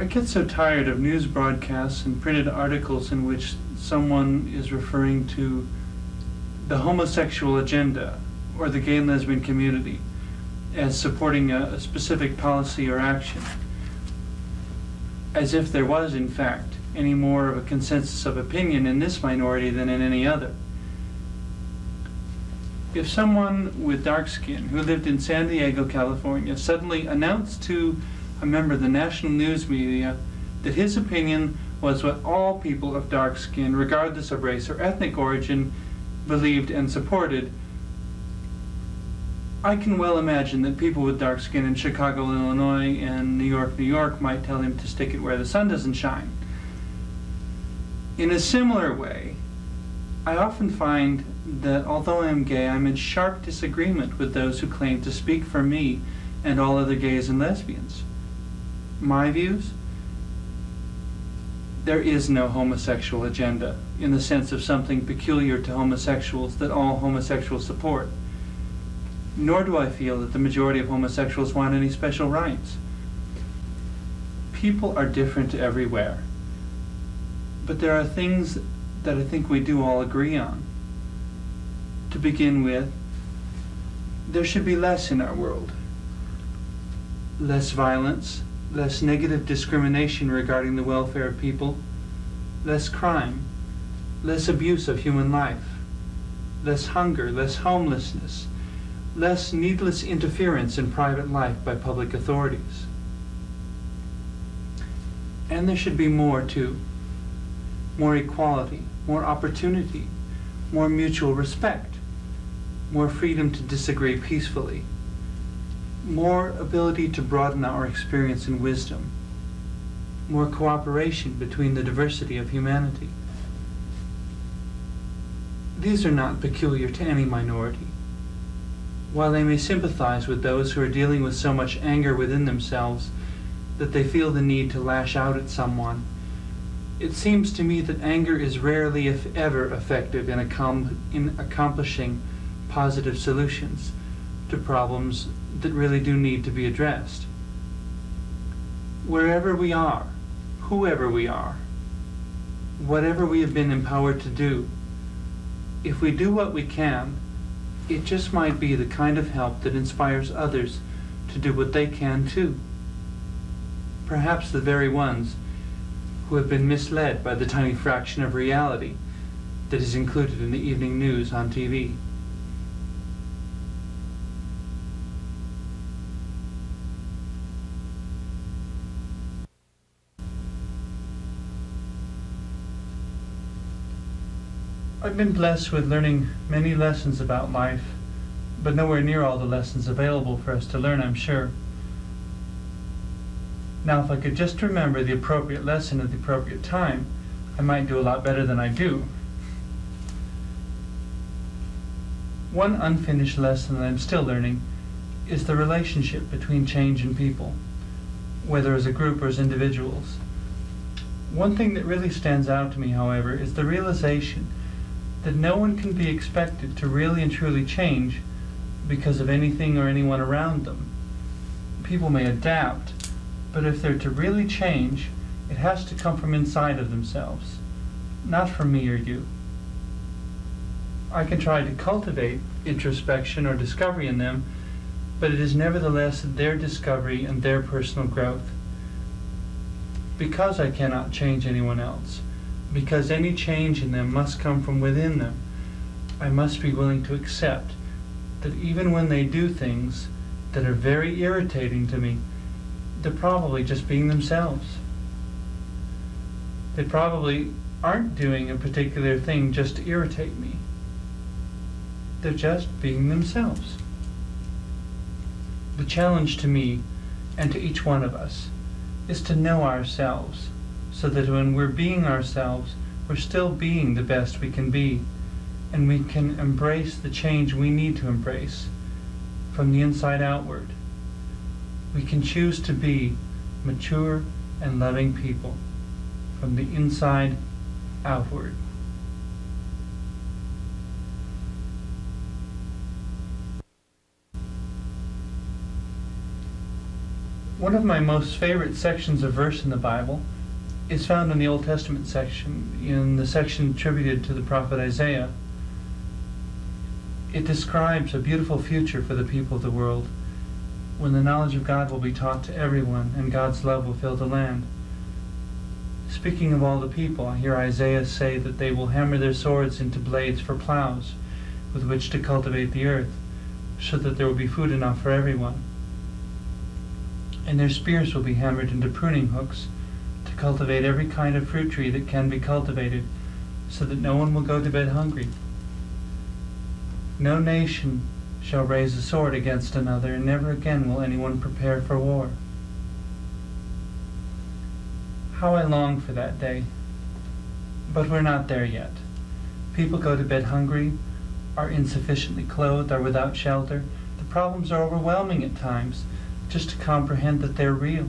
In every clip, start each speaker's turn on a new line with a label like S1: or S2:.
S1: I get so tired of news broadcasts and printed articles in which someone is referring to the homosexual agenda or the gay and lesbian community as supporting a specific policy or action, as if there was, in fact, any more of a consensus of opinion in this minority than in any other. If someone with dark skin who lived in San Diego, California, suddenly announced to a member of the national news media that his opinion was what all people of dark skin, regardless of race or ethnic origin, believed and supported, I can well imagine that people with dark skin in Chicago, Illinois, and New York might tell him to stick it where the sun doesn't shine. In a similar way, I often find that although I am gay, I'm in sharp disagreement with those who claim to speak for me and all other gays and lesbians. My views? There is no homosexual agenda in the sense of something peculiar to homosexuals that all homosexuals support. Nor do I feel that the majority of homosexuals want any special rights. People are different everywhere, but there are things that I think we do all agree on. To begin with, there should be less in our world. Less violence, less negative discrimination regarding the welfare of people, less crime, less abuse of human life, less hunger, less homelessness, less needless interference in private life by public authorities. And there should be more too. More equality, more opportunity, more mutual respect, more freedom to disagree peacefully, more ability to broaden our experience and wisdom, more cooperation between the diversity of humanity. These are not peculiar to any minority. While they may sympathize with those who are dealing with so much anger within themselves that they feel the need to lash out at someone, it seems to me that anger is rarely, if ever, effective in accomplishing positive solutions to problems that really do need to be addressed. Wherever we are, whoever we are, whatever we have been empowered to do, if we do what we can, it just might be the kind of help that inspires others to do what they can too. Perhaps the very ones who have been misled by the tiny fraction of reality that is included in the evening news on TV. I've been blessed with learning many lessons about life, but nowhere near all the lessons available for us to learn, I'm sure. Now, if I could just remember the appropriate lesson at the appropriate time, I might do a lot better than I do. One unfinished lesson that I'm still learning is the relationship between change and people, whether as a group or as individuals. One thing that really stands out to me, however, is the realization that no one can be expected to really and truly change because of anything or anyone around them. People may adapt, but if they're to really change, it has to come from inside of themselves, not from me or you. I can try to cultivate introspection or discovery in them, but it is nevertheless their discovery and their personal growth. Because I cannot change anyone else, because any change in them must come from within them, I must be willing to accept that even when they do things that are very irritating to me, they're probably just being themselves. They probably aren't doing a particular thing just to irritate me. They're just being themselves. The challenge to me and to each one of us is to know ourselves, so that when we're being ourselves, we're still being the best we can be, and we can embrace the change we need to embrace from the inside outward. We can choose to be mature and loving people from the inside outward. One of my most favorite sections of verse in the Bible is found in the Old Testament section, in the section attributed to the prophet Isaiah. It describes a beautiful future for the people of the world, when the knowledge of God will be taught to everyone and God's love will fill the land. Speaking of all the people, I hear Isaiah say that they will hammer their swords into blades for plows with which to cultivate the earth, so that there will be food enough for everyone. And their spears will be hammered into pruning hooks to cultivate every kind of fruit tree that can be cultivated, so that no one will go to bed hungry. No nation shall raise a sword against another, and never again will anyone prepare for war. How I long for that day. But we're not there yet. People go to bed hungry, are insufficiently clothed, are without shelter. The problems are overwhelming at times, just to comprehend that they're real.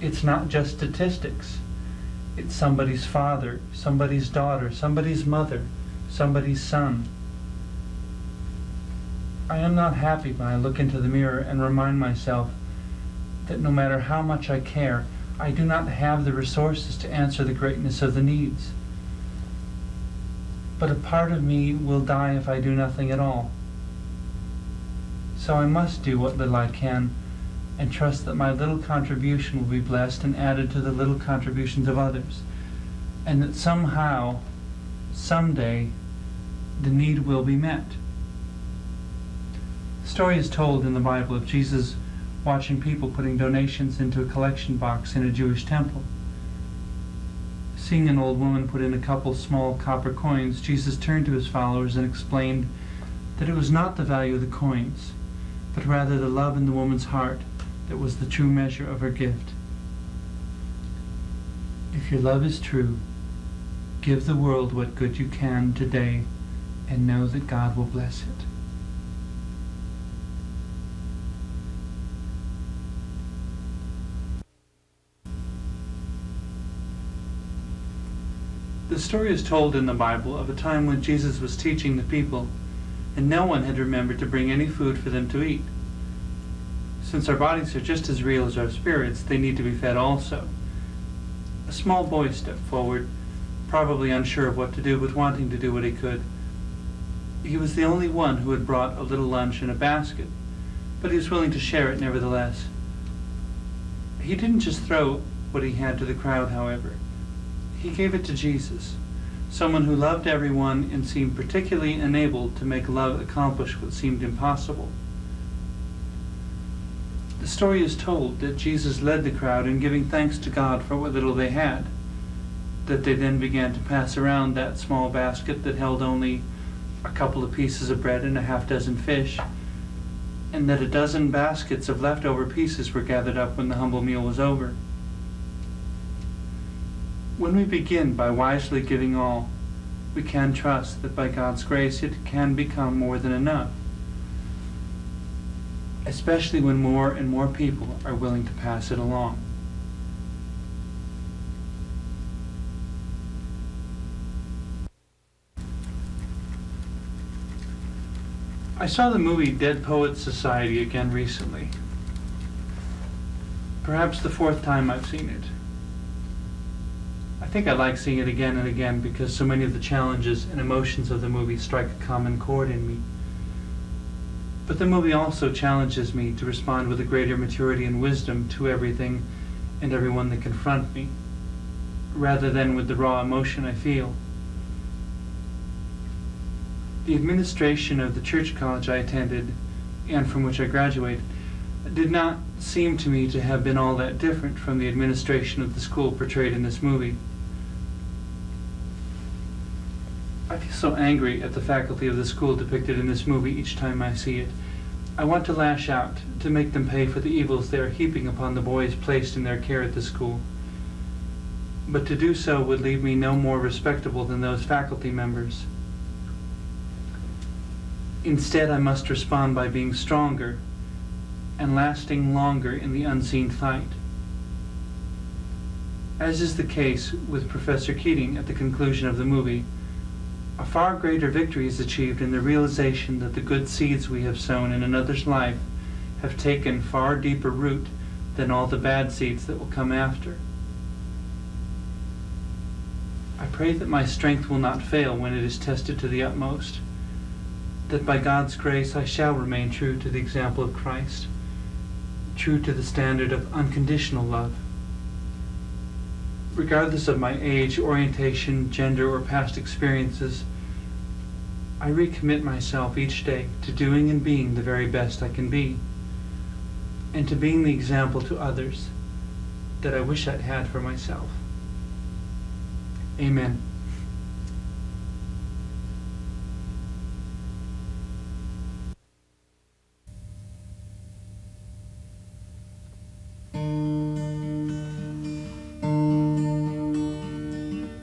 S1: It's not just statistics. It's somebody's father, somebody's daughter, somebody's mother, somebody's son. I am not happy when I look into the mirror and remind myself that no matter how much I care, I do not have the resources to answer the greatness of the needs. But a part of me will die if I do nothing at all. So I must do what little I can and trust that my little contribution will be blessed and added to the little contributions of others, and that somehow, someday, the need will be met. The story is told in the Bible of Jesus watching people putting donations into a collection box in a Jewish temple. Seeing an old woman put in a couple small copper coins, Jesus turned to his followers and explained that it was not the value of the coins, but rather the love in the woman's heart that was the true measure of her gift. If your love is true, give the world what good you can today, and know that God will bless it. The story is told in the Bible of a time when Jesus was teaching the people, and no one had remembered to bring any food for them to eat. Since our bodies are just as real as our spirits, they need to be fed also. A small boy stepped forward, probably unsure of what to do, but wanting to do what he could. He was the only one who had brought a little lunch in a basket, but he was willing to share it nevertheless. He didn't just throw what he had to the crowd, however. He gave it to Jesus, someone who loved everyone and seemed particularly enabled to make love accomplish what seemed impossible. The story is told that Jesus led the crowd in giving thanks to God for what little they had, that they then began to pass around that small basket that held only a couple of pieces of bread and a half dozen fish, and that a dozen baskets of leftover pieces were gathered up when the humble meal was over. When we begin by wisely giving all, we can trust that by God's grace it can become more than enough, especially when more and more people are willing to pass it along. I saw the movie Dead Poets Society again recently. Perhaps the fourth time I've seen it. I think I like seeing it again and again because so many of the challenges and emotions of the movie strike a common chord in me. But the movie also challenges me to respond with a greater maturity and wisdom to everything and everyone that confront me, rather than with the raw emotion I feel. The administration of the church college I attended, and from which I graduated, did not seem to me to have been all that different from the administration of the school portrayed in this movie. I feel so angry at the faculty of the school depicted in this movie each time I see it. I want to lash out, to make them pay for the evils they are heaping upon the boys placed in their care at the school. But to do so would leave me no more respectable than those faculty members. Instead, I must respond by being stronger and lasting longer in the unseen fight. As is the case with Professor Keating at the conclusion of the movie, a far greater victory is achieved in the realization that the good seeds we have sown in another's life have taken far deeper root than all the bad seeds that will come after. I pray that my strength will not fail when it is tested to the utmost, that by God's grace I shall remain true to the example of Christ, true to the standard of unconditional love. Regardless of my age, orientation, gender, or past experiences, I recommit myself each day to doing and being the very best I can be, and to being the example to others that I wish I'd had for myself. Amen.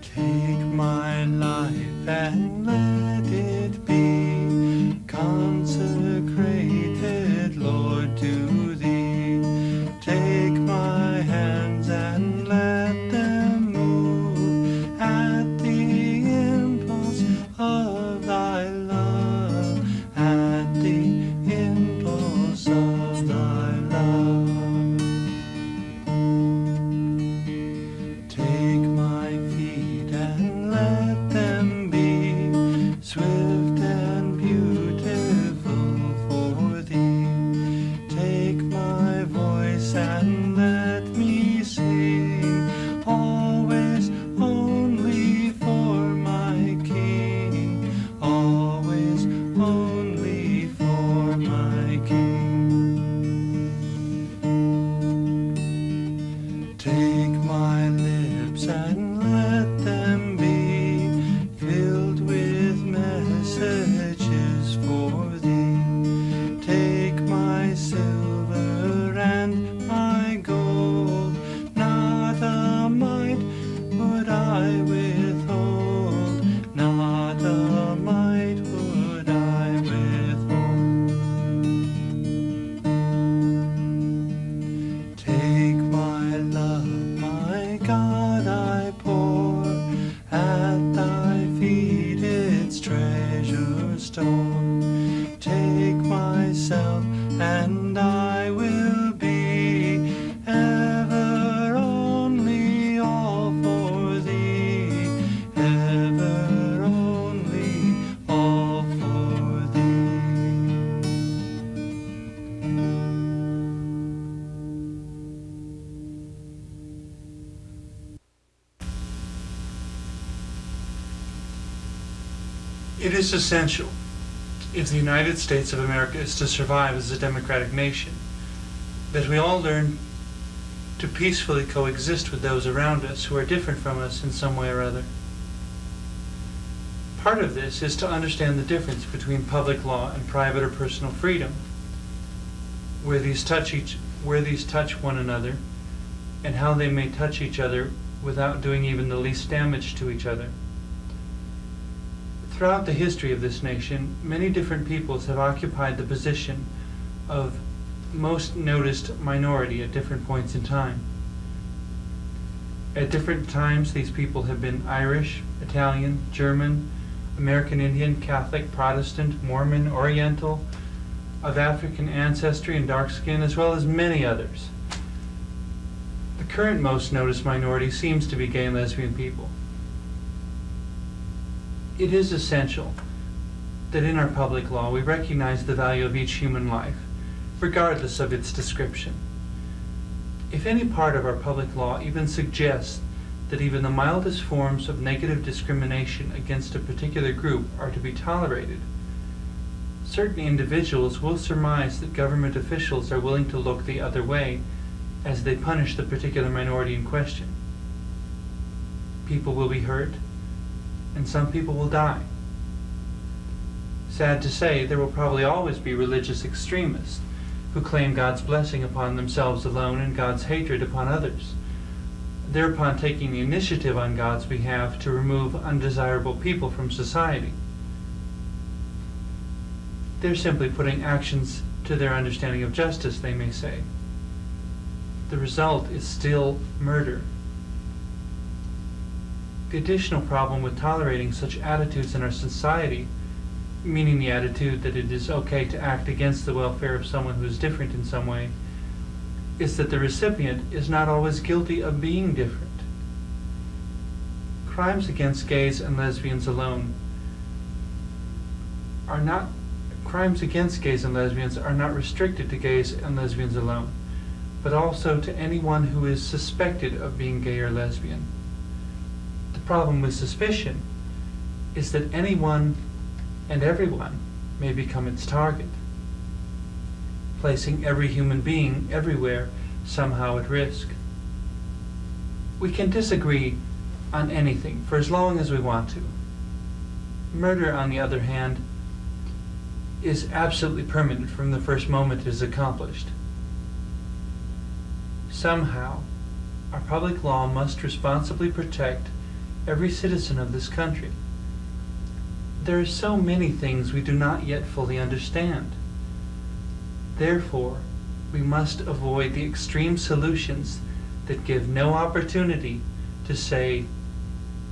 S2: Take my life and let it be consecrated, Lord, to Thee. Take my hands and let them move at the impulse of Thy love, at the impulse of Thy love. Take my feet and let them be swift and beautiful for Thee. Take my voice and let me sing, always only for my King, always only for my King. Take my lips and let them be filled with messages for Thee. Take my silver and my gold, not a mite would I withhold, not a mite would I withhold. Take my love, my God, I pour at Thy feet its treasure store. Take myself and I will be ever only all for Thee, ever only all for Thee.
S1: It is essential, if the United States of America is to survive as a democratic nation, that we all learn to peacefully coexist with those around us who are different from us in some way or other. Part of this is to understand the difference between public law and private or personal freedom, where these touch one another, and how they may touch each other without doing even the least damage to each other. Throughout the history of this nation, many different peoples have occupied the position of most noticed minority at different points in time. At different times, these people have been Irish, Italian, German, American Indian, Catholic, Protestant, Mormon, Oriental, of African ancestry and dark skin, as well as many others. The current most noticed minority seems to be gay and lesbian people. It is essential that in our public law we recognize the value of each human life, regardless of its description. If any part of our public law even suggests that even the mildest forms of negative discrimination against a particular group are to be tolerated, certain individuals will surmise that government officials are willing to look the other way as they punish the particular minority in question. People will be hurt, and some people will die. Sad to say, there will probably always be religious extremists who claim God's blessing upon themselves alone and God's hatred upon others, thereupon taking the initiative on God's behalf to remove undesirable people from society. They're simply putting actions to their understanding of justice, they may say. The result is still murder. The additional problem with tolerating such attitudes in our society, meaning the attitude that it is okay to act against the welfare of someone who is different in some way, is that the recipient is not always guilty of being different. Crimes against gays and lesbians alone are not crimes against gays and lesbians are not restricted to gays and lesbians alone, but also to anyone who is suspected of being gay or lesbian. The problem with suspicion is that anyone and everyone may become its target, placing every human being everywhere somehow at risk. We can disagree on anything for as long as we want to. Murder, on the other hand, is absolutely permanent from the first moment it is accomplished. Somehow, our public law must responsibly protect every citizen of this country. There are so many things we do not yet fully understand. Therefore, we must avoid the extreme solutions that give no opportunity to say,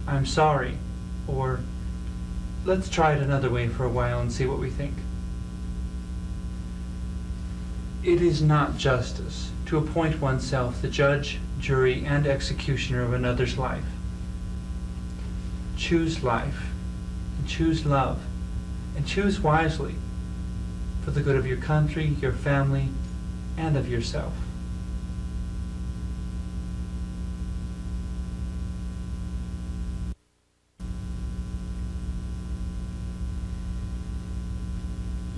S1: "I'm sorry," or "let's try it another way for a while and see what we think." It is not justice to appoint oneself the judge, jury, and executioner of another's life. Choose life, and choose love, and choose wisely for the good of your country, your family, and of yourself.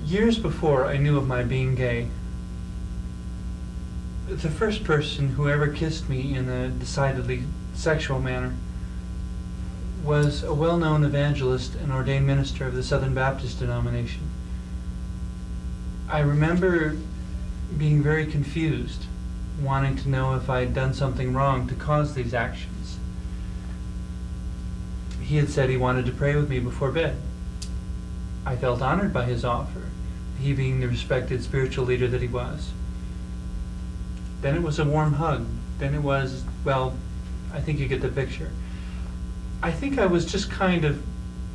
S1: Years before I knew of my being gay, the first person who ever kissed me in a decidedly sexual manner was a well-known evangelist and ordained minister of the Southern Baptist denomination. I remember being very confused, wanting to know if I had done something wrong to cause these actions. He had said he wanted to pray with me before bed. I felt honored by his offer, he being the respected spiritual leader that he was. Then it was a warm hug. Then it was, well, I think you get the picture. I think I was just kind of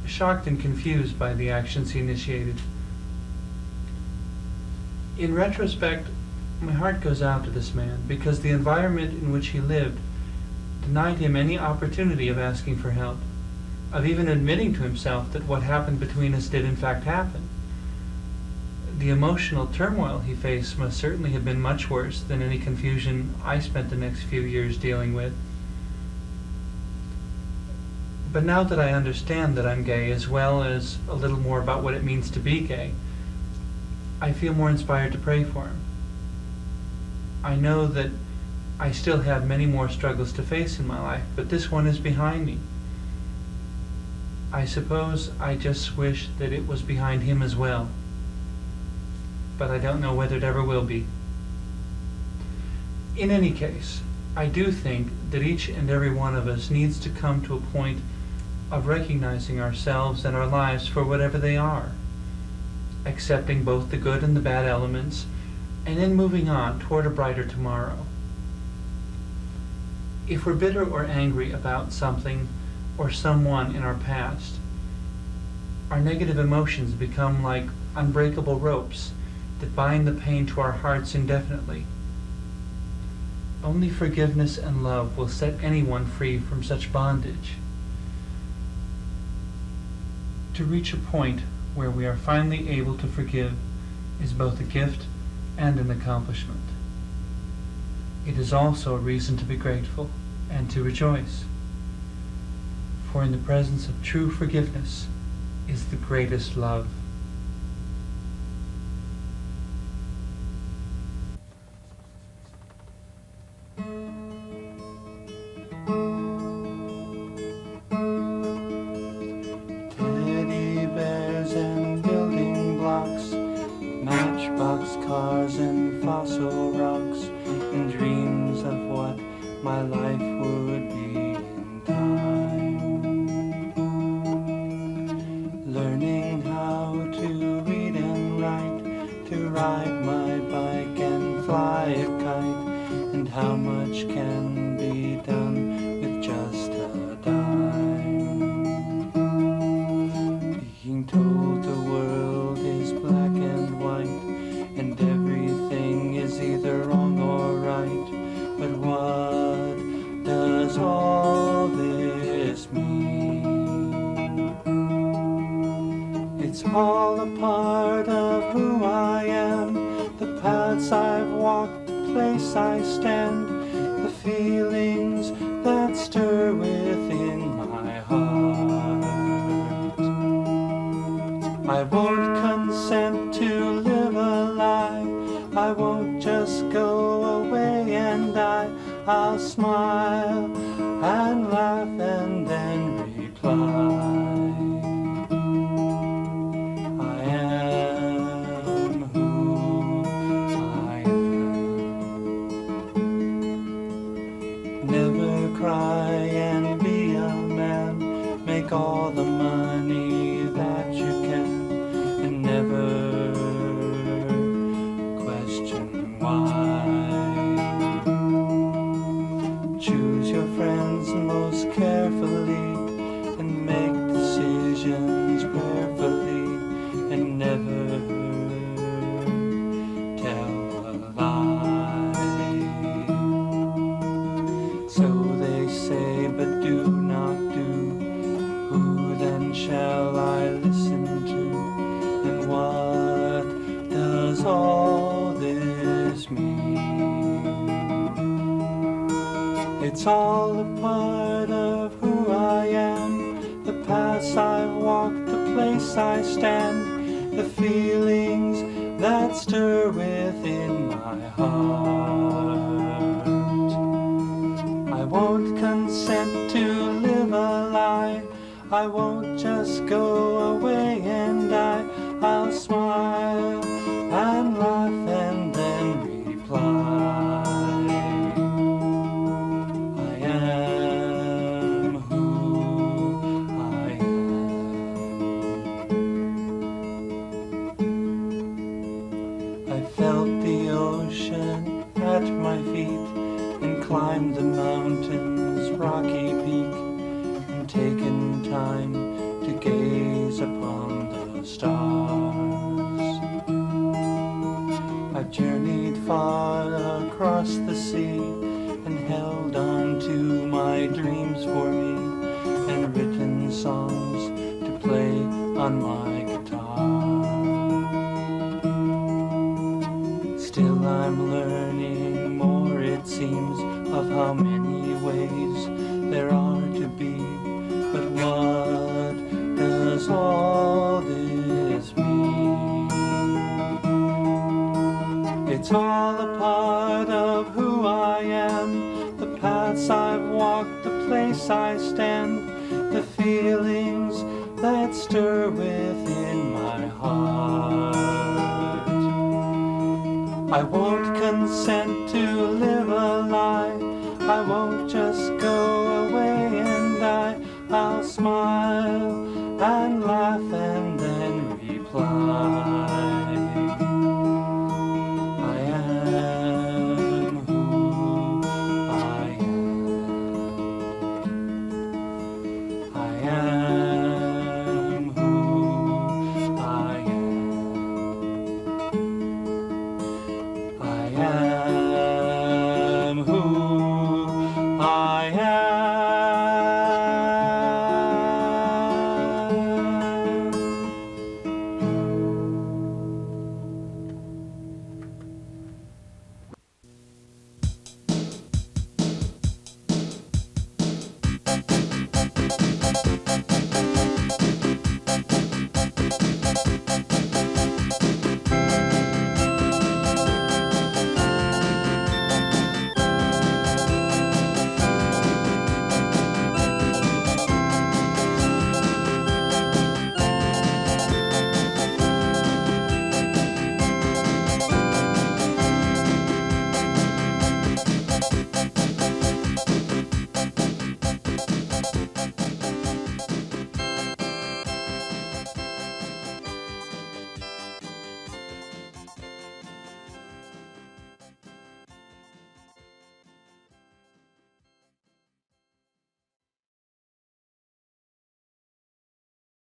S1: shocked and confused by the actions he initiated. In retrospect, my heart goes out to this man because the environment in which he lived denied him any opportunity of asking for help, of even admitting to himself that what happened between us did in fact happen. The emotional turmoil he faced must certainly have been much worse than any confusion I spent the next few years dealing with. But now that I understand that I'm gay, as well as a little more about what it means to be gay, I feel more inspired to pray for him. I know that I still have many more struggles to face in my life, but this one is behind me. I suppose I just wish that it was behind him as well, but I don't know whether it ever will be. In any case, I do think that each and every one of us needs to come to a point of recognizing ourselves and our lives for whatever they are, accepting both the good and the bad elements, and then moving on toward a brighter tomorrow. If we're bitter or angry about something or someone in our past, our negative emotions become like unbreakable ropes that bind the pain to our hearts indefinitely. Only forgiveness and love will set anyone free from such bondage. To reach a point where we are finally able to forgive is both a gift and an accomplishment. It is also a reason to be grateful and to rejoice. For in the presence of true forgiveness is the greatest love.
S2: Teddy bears and building blocks, matchbox cars and fossil rocks, and dreams of what my life would be in time. Learning how to read and write, to ride my bike and fly a kite, and how much can be done with just a dime. Being told the world is black and white, and everything is either wrong or right. part of who I am, the paths I've walked, the place I stand, the feelings that stir within my heart. I won't consent to live a lie, I won't just go away and die. I'll smile and laugh and then reply. I am who I am. Never cry and be a man. Make all the money that you can, and never question why. Choose your friends most carefully and make decisions prayerfully, and never tell a lie. So they say, but do not do. Who then shall I listen to? And what does all this mean? It's all a part of who I am, the paths I've walked, the place I stand, the feelings that stir within my heart. I won't consent to live a lie, I won't just go away and die. I'll smile and laugh and then reply. I am who I am. I felt the ocean at my feet and climbed the mountain's rocky peak, and taken time to gaze upon the stars. I've journeyed far across the sea and held on to my dreams for me, and written songs to play on my guitar. Still I'm learning more, it seems, of how many ways there are to be. But what does all this mean? It's all a part of who I am, the paths I've walked, the place I stand, the feelings that stir within my heart. I won't consent to live a lie, I won't just go away and die. I'll smile